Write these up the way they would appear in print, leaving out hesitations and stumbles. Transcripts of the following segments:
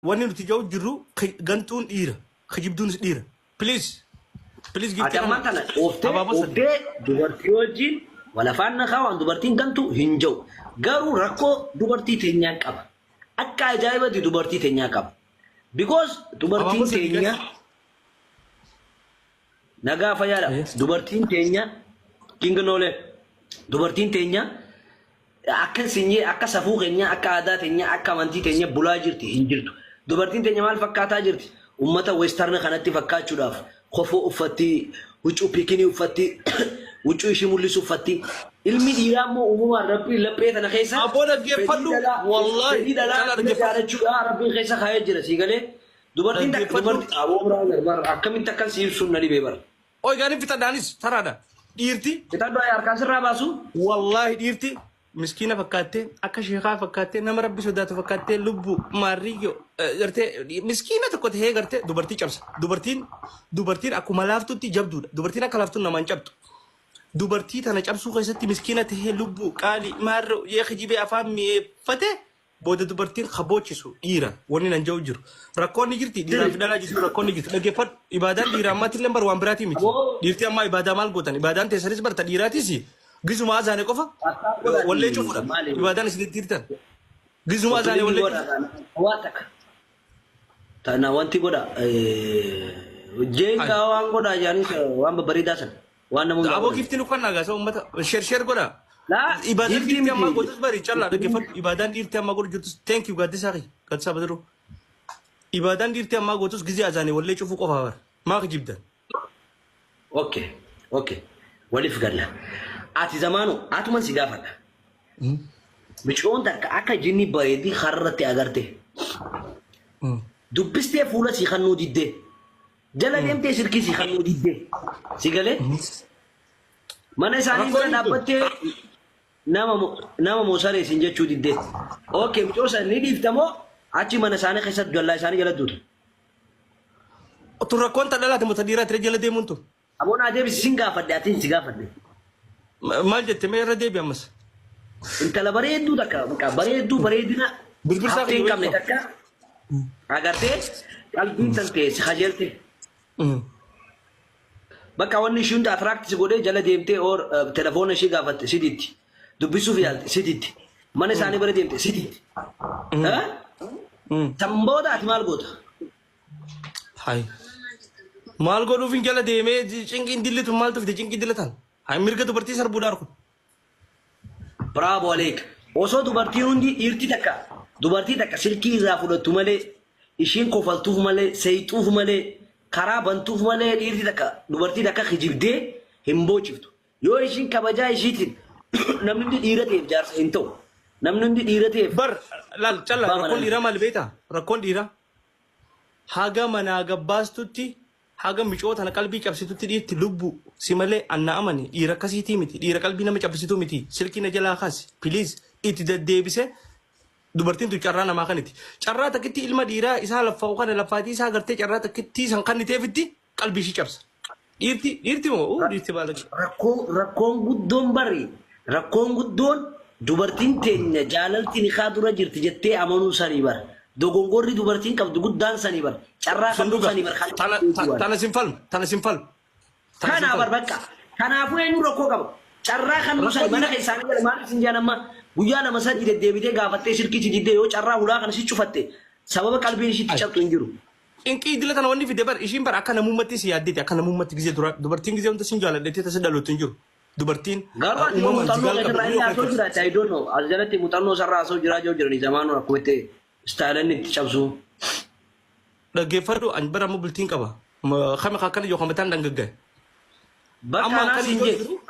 واني نتيجة جرو غنتون إيرا خجيبدون إيرا please give أتمنى أنا أوفتي دوبرتي وجين ولا فانا خاوان دوبرتين غنتو هنجو غارو ركو دوبرتي تنيا كاب أكا جايبة دي دوبرتي تنيا كاب because دوبرتين تنيا نجا فيالا دوبرتين تنيا كينغ نولة دوبرتين تنيا أكا سيني أكا سفوغنيا أكا عاداتنيا أكا منتي تنيا بلاجرتي هنجرتو دوبرتين تنيا مال فكاتا جرتي أمتا ويسترن خانتي فكات شراف خفو أفتي وجو بيكني أفتي وجو إيش مولس أفتي ilmi dia mo umum Arabi lepe tanah kaisa. Abo lagi perlu, wallahi. Ini dalam negara juga Arabi kaisa kaya jelas. Sigale, dua tindak abo berang akan mintakan sih sunna di bebar. Oh, gani kita danis, sarada. Irti. Kita doa arkan serah basu. Wallahi irti. Miskina fakate, akka shekha fakate, nama Rabbi sodatu fakate, lubu mariyo. Garte, miskina tu kote he garte, dubarti cabsa. Dubartin aku malaftu ti jabdu. Dubartin aku malaftu nama jabdu. dubartii tana cabsuu keessatti miskiina tahee lubbuu qaali maarro yeekhijibee afaan mi'eeffate booda dubartiin kaboochisu dhiira wanni nan jiru jiru rakkoonni jirti dhiiraaf dhalaa jiru rakkoonni jirti dhaggeeffadhu ibaadaan dhiiraa ammaatti illee bar waan biraatii miti dhiirti ammaa ibaadaa maal gootan ibaadaan teessanis barta dhiiraatis gizuma azaane qofa wallee cufudha ibaadaan isinitti hirtan gizuma azaane wallee tana wanti godha jeenga waan godha jaanis waan babbariidaa sana وانا مو ابو كيف تنقلنا غاسو امتا شير غدا لا عبادات دي ما قلت بري چلا دغفت عبادات دي ما قلت جوتس ثانك يو غاد ساخي قد سبدرو عبادات دي ما قلت غزي ازاني ولا يشوفوا قفاور ما جبدا اوكي ولي فقرنا اتي زمانو اتو من سيغافا بيشون تك اكا جيني بايدي خررتي اغرتي دبستي فولا سيخنو ديدي جلا يمتى شركي سيخنو ديدي سيغالي mana sani gua dapatnya nama Musare sinja cudi deh. Oke, bicara ini di tamo, aci mana sani kesat jual sani jalan dulu. Tu rakon tak adalah temu tadi rata jalan deh muntu. Abon aja bisa singgah pada atin singgah pada. Mal jette me rade biamas. Intala baredu dah kah, baredu na. Berbisa kau kamu ni kakak. Agar teh, kalau bintang teh sehajar teh. بقى وني شو انت اتراكت سيقولي جلا ديمتي اور تليفون شي قافت سيديتي دبسو فيال سيديتي ماني ساني بري ديمتي سيديتي ها تمبودا اتمال غوت هاي مال غودو فين جلا ديمي چنگين ديلت مال تو چنگين ديلتان هاي ميرغا تو برتي سر بودار كو برافو عليك اوسو تو برتي وندي يرتي تكا دوبرتي تكا سلكي زافو تمالي يشين كوفالتو مالي سيتو مالي karaa bantuuf malee dhiirti takka dubartii takka kijibdee hin boociftu yoo ishiin kabajaa ishiitiin namni dhiira ta'eef jaarsa hin ta'u namni dhiira ta'eef bar laal calla rakkoon dhiiraa maal beektaa rakkoon dhiiraa haga manaa gabbaastutti haga micoota qalbii cabsitutti dhiirti lubbu si malee anna amani dhiira akkasiitii miti dhiira qalbii nama cabsituu miti silkii na jalaa kaasi piliis itti deddeebise dubartiin tu carraa namaa kaniti carraa takkitti ilma dhiiraa isaa laffa'u kana laffaatii isaa gartee carraa takkitti san kanniteefitti qalbii ishii cabsa dhiirti moo dhiirti baalaki rakkoon guddoon bari rakkoon guddoon dubartiin teenya jaalaltiin ikaa dura jirti jettee amanuu sanii bar dogongorri dubartiin qabdu guddaan sanii bar carraa qabdu sanii bar tana sinfalm kana bar bakka kanaafuu eenyu rakkoo qaba carraa kan sanii mana keessaanii jala maaliif sin jaanamma guyyaa nama sadii deddeebitee gaafattee shirkichi diddee yoo carraa hulaa kana si cufatte sababa qalbiin ishiitti cabtu hin jiru. Inqii dila kana wanni fide bar ishiin bar akka namummatti si yaaddeeti akka namummatti gisee dura dubartiin gisee wanta sin jaaladheetti tasa dhalootu hin jiru. Dubartiin uumamaan jigaal qabdu yoo jiraate I don't know as jalatti muuxannoo sarraa asoo jiraa joo jirani zamaanuu akkuma itti istaalanni itti cabsu. Dhaggeeffadhu ani bara amma bultiin qaba. Kame akkana yoo kamataan dhangaggaa'e. Bakka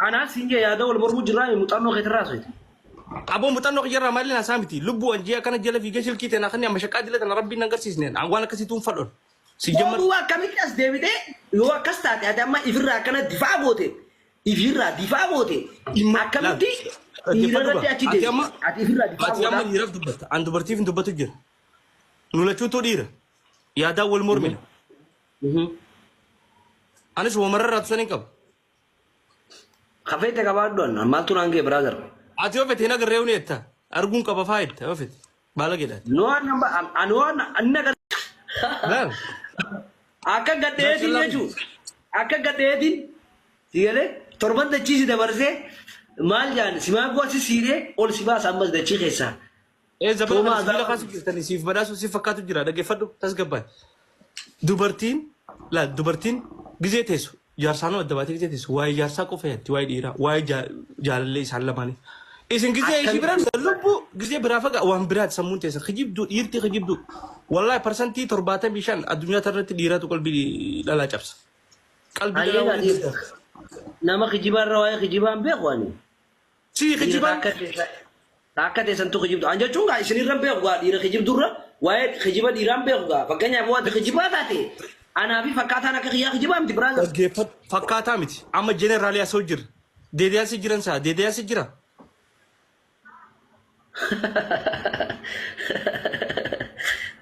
anaa siinjee yaada wal mormuu jiraa muuxannoo keetirraa sooti. Abon mutanno kjara malina samiti lubu anjia kana jela fi geshil kite na khani mashaka dile tan rabbi nangar sisnen angwana kasi tum fadon si jamal wa kamikas devide yo kasta ta adama ifira kana difa bote ifira difa bote akamti irati ati de ati ifira difa bote atiyama yiraf dubat an dubarti fin dubatu jir nula chuto dira ya da wal murmin anis wo marrat sanin kab khafete kabadon mal tunange brother ati ofet hina garreuni etta argun kaba faid ofet bala gedat no anamba anwa anna Laal. Akka gadheetiin jechuun akka gadheetiin sigalee torban dachiisi dabarsee maal jaan simaa gooti siidee ol si baasa ammas dachii keessaa. Zabala kana sibiila kaasuu jirtanii siif badhaasuu siif fakkaatu jira dhaggeeffadhu tasgabbaan. Dubartiin laal dubartiin gizee teessu jaarsaanoo adda baatee gizee teessu waa'ee jaarsaa qofa yaatti waa'ee dhiiraa waa'ee jaalallee isaan lamaanii. Isin gizee ishii biraan lubbu gizee biraa fagaa waan biraati sammuun teessan kijibduu dhiirti kijibduu. Wallahi parsantii 75 addunyaa irratti dhiiratu qalbii dhalaa cabsa. Qalbii dhalaa waliin. Nama kijibaarra waa'ee kijibaan beeku ani. Si kijibaan. Akka teessan tu kijibdu. An jechuun gaa isinirra beeku gaa dhiira kijibdurra waa'ee kijiba dhiiraan beeku gaa. Fakkeenyaaf waan kijibaa taate anaa fi fakkaataan akka kiyyaa kijibaa miti biraan. Dhaggeeffatu fakkaataa miti. Amma jeneraalii asoo jira. Deedeyaasi jiran saa deedeyaasi jira.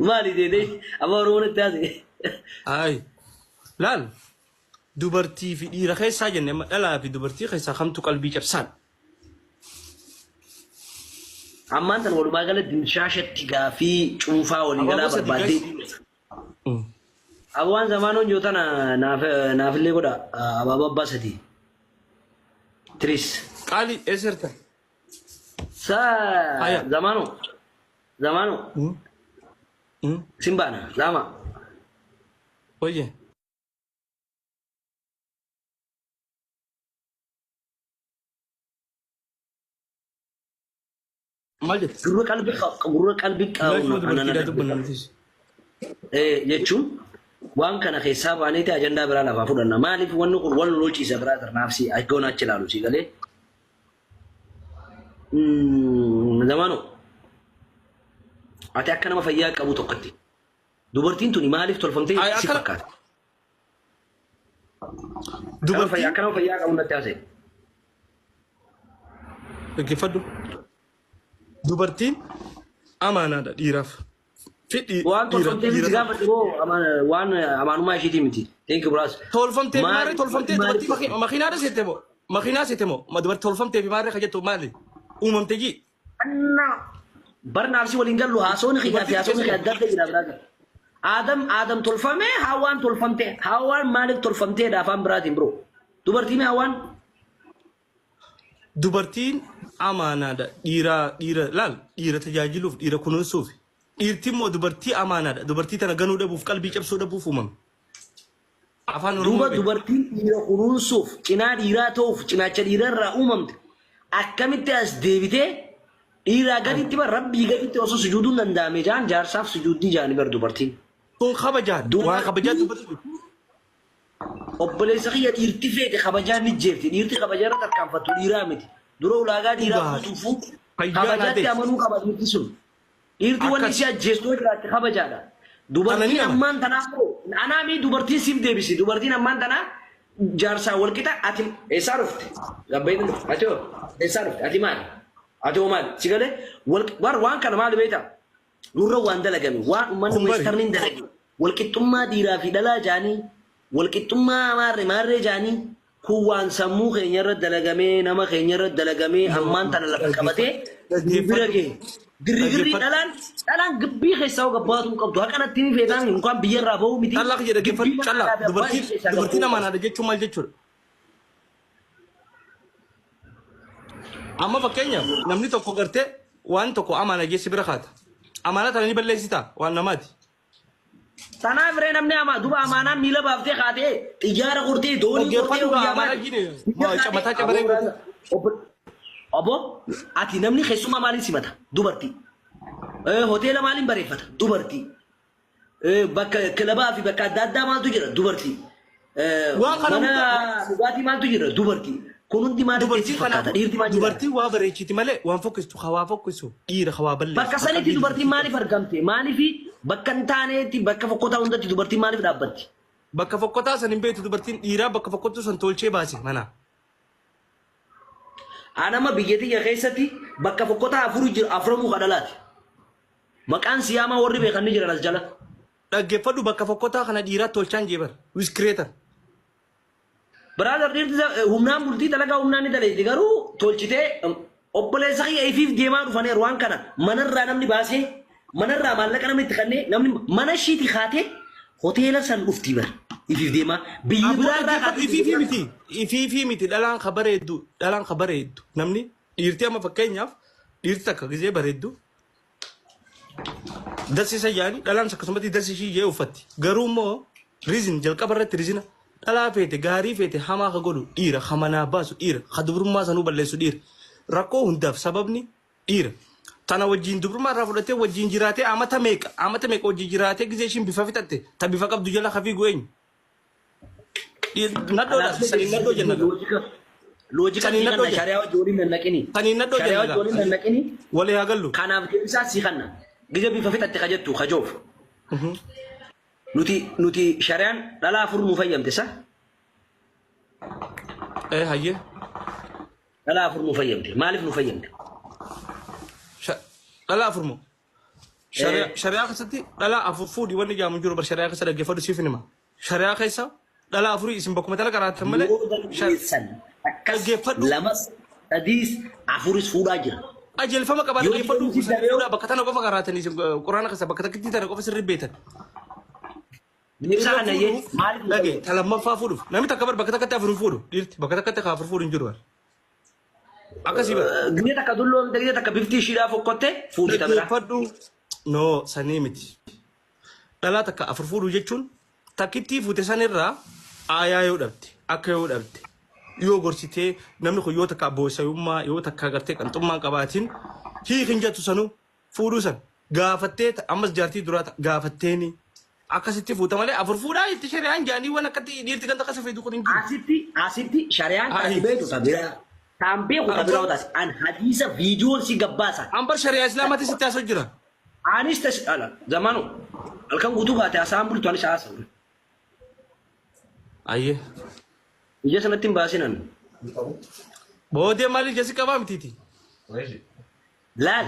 Maali deedee amma oromoon itti haase. Ay laal dubartii fi dhiira keessaa jenne dhalaa fi dubartii keessaa kamtu qalbii cabsaan. Ammaan tan walumaa galatti shaashatti gaafii cuunfaa walii galaa barbaadde. Abwaan zamaanoon yoo tana naafillee godha abaabaa abbaa sadii. Tris. Qaali eessirta. Saa zamaanoo. Simbaana lama. Oye. Maal jettu? Gurra qalbii qabu. Jechuun waan kana keessaa baaneeti ajandaa biraa lafaa fudhanna. Maaliif wanni kun wal lolchiisa biraa tarnaafsi goona achi ilaalu si galee. Zamaanoo. Ati akka nama fayyaa qabu tokkotti. Dubartiin tuni maaliif tolfamtee si fakkaata? Dubartiin akka nama fayyaa qabu natti haasa'e. Dhaggeeffadhu. Dubartiin amaanaadha dhiiraaf. Waan tolfamtee miti gaafa dhiboo waan amaanummaa isheetii miti. Thank you bros. Tolfamtee maali tolfamtee dubartii makiinaadha seete moo? Makiinaa seete moo? Dubartii tolfamtee fi maarree ka jettu maali? Uumamtee jii? Barnaafsi waliin gallu haasoon xiyyaa fi haasoon xiyyaa adda adda jira biraa. Adam tolfamee hawaan tolfamtee hawaan maaliif tolfamteedha afaan biraatiin bro? Dubartiin hawaan dubartiin amaanaadha dhiira laal dhiira tajaajiluuf dhiira kunuunsuuf dhiirti immoo dubartii amaanaadha dubartii tana ganuu dhabuuf qalbii cabsuu dhabuuf uumame. Afaan Oromoo dubartiin dhiira kunuunsuuf cinaa dhiiraa ta'uuf cinaacha dhiirarraa uumamte akkamitti as deebitee dhiiraa gaditti bar rabbii gaditti osoo sujuuduun danda'ame jaan jaarsaaf sujuuddii jaani bar dubartiin. Kun kabajaan waan kabajaan dubbatu. Obboleessa kiyya dhiirti feete kabajaan ni jeefti dhiirti kabajaa irratti harkaanfattu dhiiraa miti. Dura ulaagaa dhiiraa kutuufu kabajaatti amanuu qaba dhiirti sun. Dhiirti wanni si ajjeestuu jiraatti kabajaadha. Dubartiin ammaan tanaa anaami dubartiin siif deebisi dubartiin ammaan tanaa jaarsaa walqixa ati eessaa dhufte gabbeetin ati eessaa dhufte ati maali? Ati maali? Si galee waan kana maali beektaa? Nurra waan dalagame waan uummanni weestarniin dalage walqixxummaa dhiiraa fi dhalaa jaanii walqixxummaa maarree jaanii kun waan sammuu keenya irra dalagamee nama keenya irra dalagamee ammaan tana lafa qabatee bira ga'e. Girri dhalaan gibbii keessaa gabbaatu qabdu haqanatti ni feetaan yookaan biyya irraa bahu miti. Callaa jedha geeffatu callaa dubartiin amaanaadha jechuun maal jechuudha? Amma fakkeenyaaf namni tokko gartee waan tokko amaana geessi bira kaata. Amaana tana ni balleessita waan namaati. Tanaaf ree namni duba amaanaa miila baaftee kaatee xiyyaara qortee doonii qortee amaana gine mataa cabaree Obbo ati namni keessummaa maaliin simata dubartii hoteela maaliin bareeffata dubartii bakka kilabaa fi bakka adda addaa maaltu jira dubartii mana dhugaatii maaltu jira dubartii kun hundi maaliif keessi fakkaata dhiirti maal dubartii waa bareechiti malee waan fokkistu hawaa fokkisu dhiira hawaa balleessu bakka sanitti dubartiin maaliif argamte maaliif bakka hin taaneetti bakka fokkotaa hundatti dubartiin maaliif dhaabbatti bakka fokkotaa san hin beektu dubartiin dhiiraa bakka fokkottuu san tolchee baase mana. Anama biyyattii keessatti bakka fokkotaa afuramu kadhalaati. Maqaan siyaamaa warri beekan ni jiran as jala. Dhaggeeffadhu bakka fokkotaa kana dhiiraa tolchaan jeebar. Wiskreetar. Biraadar dhiirti humnaan bultii dalagaa humnaan ni daleetti garuu tolchitee obboleessa kiyya ifiif deemaa dhufaniiru waan kana manarraa namni baasee manarraa maallaqa namni itti kannee namni mana ishiitii kaatee hoteela san dhufti bar ifiif deema biyyi biraa ifi miti dhalaan kabareeddu namni dhiirtii amma fakkeenyaaf dhiirti takka gizee bareeddu darsisa yaani dhalaan akkasumatti darsishii jee uffatti garuu immoo rizin jalqaba irratti rizina dhalaa feete gaarii feete hamaa ka godhu dhiira hamanaa baasu dhiira ka dubrummaa sanuu balleessu dhiira rakkoo hundaaf sababni dhiira tana wajjin dubrummaa irraa fudhatee wajjin jiraatee amata meeqa wajjin jiraatee gizee ishiin bifa fixatte ta bifa qabdu jala hafii goeenyu naddoodha sanii naddoo jenna loojika ni kan shari'a wajjin naqini sanii naddoo jenna wajjin naqini walii haa gallu kanaaf deebisaa si kanna gizee bifa fixatte ka jettu ka joof nuti shari'aan dhalaa afur nu fayyamte sa hayyee dhalaa afur nu fayyamte maaliif nu fayyamte dhalaa afur moo shari'aa keessatti dhalaa afur fuudhi wanni jaamu jiru bar shari'aa keessa dhaggeeffadhu siif hima shari'aa keessa dhalaa afurii isin bakkuma tana qaraatan malee dhaggeeffadhu lamas sadiis afuris fuudhaa jira ajeelfama qabaa dhaggeeffadhu fuudhaa bakka tana qofa qaraatan isin quraana keessa bakka takkitti tana qofa sirrii beetan dhage talammaffaa fuudhuuf namni takka bar bakka takkatti afur fuudhu dhiirti bakka takkatti ka afur fuudhu hin jiru akkasii bara gine takka dulloon gine takka biftii ishiidhaaf okkotte fuudhi tabira dhaggeeffadhu no sanii miti dhalaa takka afur fuudhu jechuun takkittii fuute sanirraa aayaa yoo dhabde akka yoo dhabde yoo gorsitee namni kun yoo takka abboosayummaa yoo takka gartee qanxummaa qabaatiin hiikin jettu sanuu fuudhuu san gaafattee ammas jaartii duraa gaafatteeni akkasitti fuuta malee afur fuudhaa itti shari'aan jaanii waan akkatti dhiirti ganda kasa feetu kun hin jiru. Asitti shari'aan kan beeku tabira kan beeku tabira wataas an hadiisa viidiyoon si gabbaasa. Ambar shari'aa islaamaatti sitti haasoo jira. Anis tas ala zamanu halkan guutuu baate haasaan bultu anis haasa'u. Ayyee. Ija sanatti hin baasinan. Boodee maaliif jesi qabaa mitiiti? Laal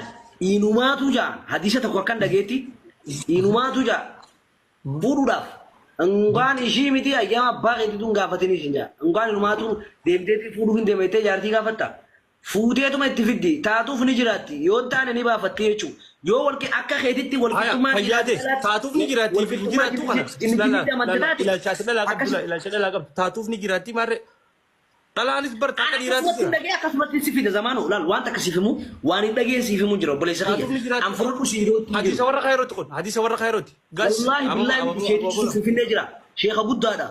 inumaatu jaa hadiisa tokko akkan dhageetti inumaatu jaa buruudhaaf Enggak isi miti ayam apa itu tuh nggak fatin isi nja. Enggak rumah tuh DMT fudu hindi mete jarti nggak fatta. Fudu itu mah tifidi. Taatu funi jirati. Yonta nani ba fatti ecu. Yo walki akka khediti walki cuma. Taatu funi jirati. Jiratu mana? Ila chasda lagab dula. Ila chasda lagab. Taatu funi jirati mare. Dalam anis bertakar jirati. Aku lagi akas mati si fida zamanu. Lalu wanta kasifimu. Wani lagi sifimu jero. Boleh sekali. Amfurut usiroti. Hadis sawara khairot kon. Hadis sawara khairot. Gas. Wallahi billahi sifine jira. Syekh Abu Dada.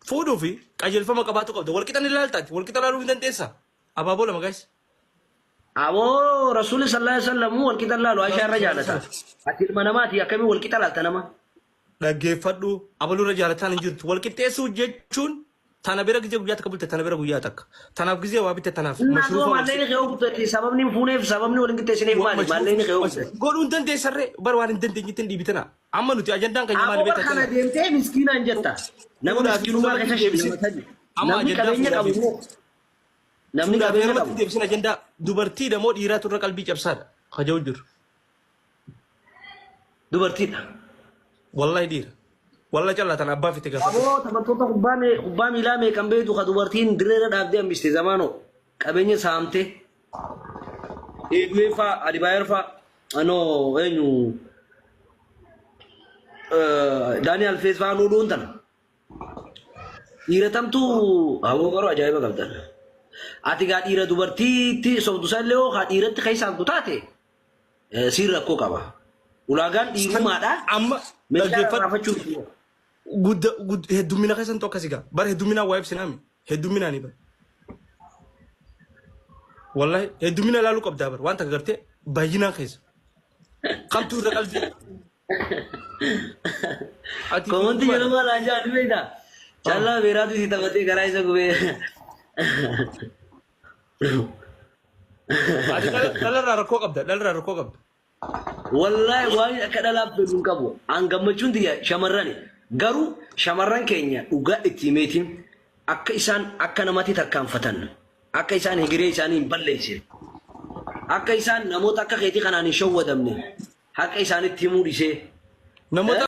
Fudu fi kajel fama kabatu kabda. Wal kita nilaltat. Wal kita lalu minta desa. Apa boleh guys? Abo Rasul sallallahu alaihi wasallam wal kita lalu Aisyah rajalata. Atil mana mati ya kami wal kita lalta nama. Lagi fadu abalu rajalata ninjut. Wal kita esu jechun tanah berak gija guyat kabul tanah berak guyatak. Tanah gija wabite tanah. Masuk malai ni kau betul. Sabab ni phone sabab ni orang kita sini mali. Malai ni kau. Gol untan desa re baru warin untan tinggi tinggi bitana. Amma nuti ajandan kaya mali beta. Apa kana DMT miskin anjata. Namun miskin rumah kita sih. Amma ajandan kamu. Namni gak ada yang tidak bisa agenda dubarti dah mau diiratur kalbi capsada kajau jur dubarti wallahi dir wallahi jalla tan abba fi tiga abo tabatota kubami lame kambe tu dubartin direra dabde amiste zamano kabenya samte fa adibayar fa ano enyu Daniel Face fa no dontan iratam tu abo garo ajaiba kabdan Ati gak ira dubarti ti so tu saleo gak ira ti kaisa gutate sirra ko kaba ulagan di rumah dah amma lagi apa cu gud hedumina kaisa to kasiga bar hedumina wife sinami hedumina ni ba wallahi hedumina lalu kabda bar wanta garte bayina kaisa kam tu rakal di Komen tu jangan malah aja ni beda chala vera tu sita bate garai sa gue dalar rako kabda wallahi wani kadala bedun kabo an gammacun dia shamarrani garu shamarran kenya uga itimetin akka isan akka namati takkanfatan akka isan higire isanin balleese akka isan namota akka keti kanani shawwadamne akka isan ittimu dise namota